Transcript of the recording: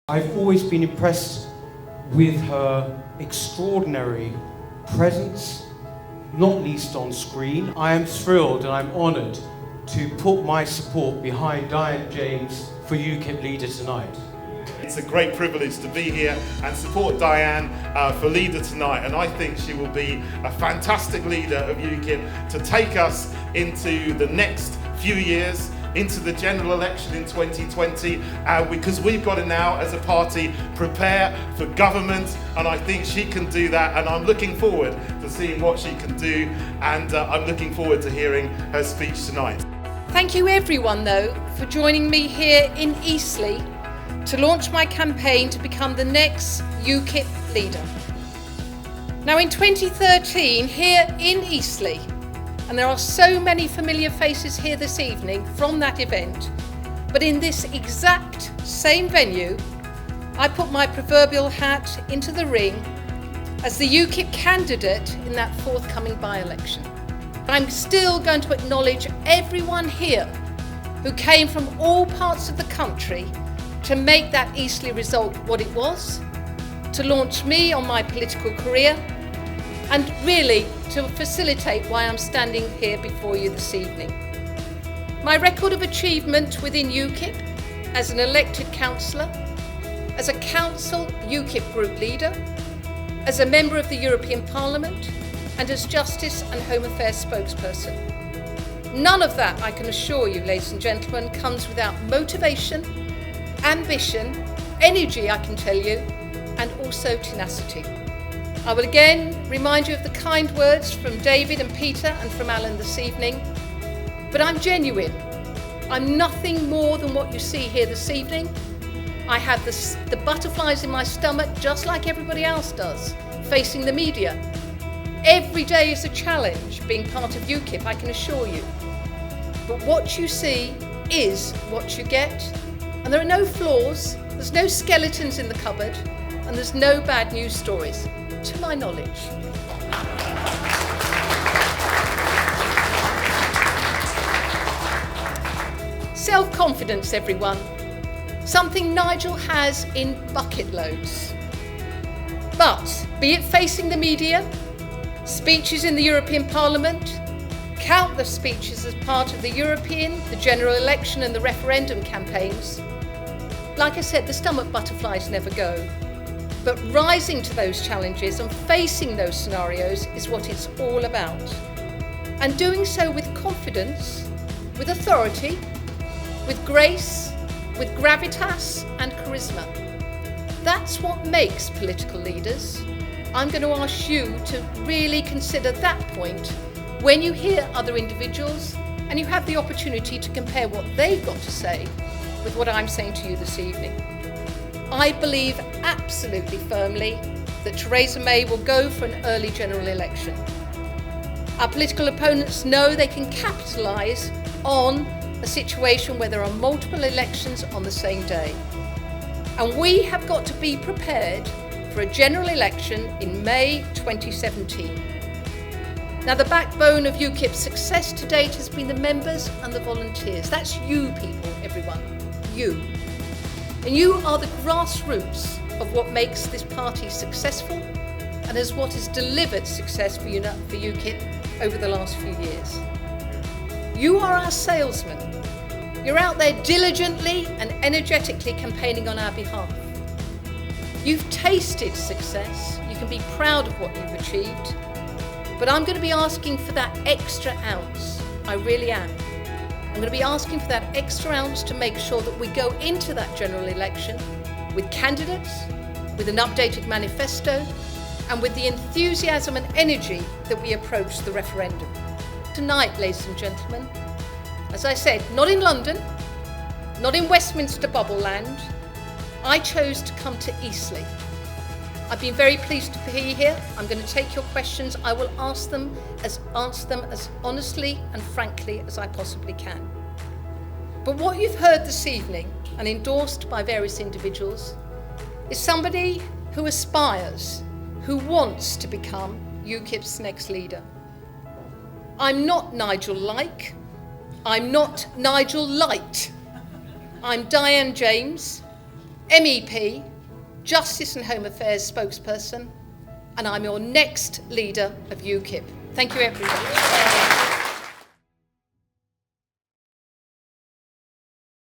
I've always been impressed with her extraordinary presence, not least on screen. I am thrilled and I'm honoured to put my support behind Diane James for UKIP Leader tonight. It's a great privilege to be here and support Diane for Leader tonight, and I think she will be a fantastic leader of UKIP to take us into the next few years, into the general election in 2020, because we've got to now as a party prepare for government, and I think she can do that, and I'm looking forward to seeing what she can do, and I'm looking forward to hearing her speech tonight. Thank you everyone though for joining me here in Eastleigh to launch my campaign to become the next UKIP leader. Now in 2013 here in Eastleigh, and there are so many familiar faces here this evening from that event, but in this exact same venue, I put my proverbial hat into the ring as the UKIP candidate in that forthcoming by-election. I'm still going to acknowledge everyone here who came from all parts of the country to make that Eastleigh result what it was, to launch me on my political career, and really to facilitate why I'm standing here before you this evening. My record of achievement within UKIP as an elected councillor, as a council UKIP group leader, as a member of the European Parliament, and as Justice and Home Affairs spokesperson. None of that, I can assure you, ladies and gentlemen, comes without motivation, ambition, energy, I can tell you, and also tenacity. I will again remind you of the kind words from David and Peter and from Alan this evening, but I'm genuine. I'm nothing more than what you see here this evening. I have the butterflies in my stomach just like everybody else does, facing the media. Every day is a challenge being part of UKIP, I can assure you. But what you see is what you get, and there are no flaws, there's no skeletons in the cupboard, and there's no bad news stories, to my knowledge. Self-confidence, everyone. Something Nigel has in bucket loads. But, be it facing the media, speeches in the European Parliament, countless speeches as part of the European, the general election and the referendum campaigns, like I said, the stomach butterflies never go. But rising to those challenges and facing those scenarios is what it's all about. And doing so with confidence, with authority, with grace, with gravitas and charisma. That's what makes political leaders. I'm going to ask you to really consider that point when you hear other individuals and you have the opportunity to compare what they've got to say with what I'm saying to you this evening. I believe absolutely firmly that Theresa May will go for an early general election. Our political opponents know they can capitalise on a situation where there are multiple elections on the same day. And we have got to be prepared for a general election in May 2017. Now, the backbone of UKIP's success to date has been the members and the volunteers. That's you people, everyone, you. And you are the grassroots of what makes this party successful and is what has delivered success for UKIP over the last few years. You are our salesmen. You're out there diligently and energetically campaigning on our behalf. You've tasted success, you can be proud of what you've achieved, but I'm going to be asking for that extra ounce. I really am. I'm going to be asking for that extra ounce to make sure that we go into that general election with candidates, with an updated manifesto, and with the enthusiasm and energy that we approach the referendum. Tonight, ladies and gentlemen, as I said, not in London, not in Westminster bubble land, I chose to come to Eastleigh. I've been very pleased to be here. I'm going to take your questions. I will answer them as honestly and frankly as I possibly can. But what you've heard this evening, and endorsed by various individuals, is somebody who aspires, who wants to become UKIP's next leader. I'm not Nigel-like. I'm not Nigel-light. I'm Diane James, MEP, Justice and Home Affairs spokesperson, and I'm your next leader of UKIP. Thank you, everybody.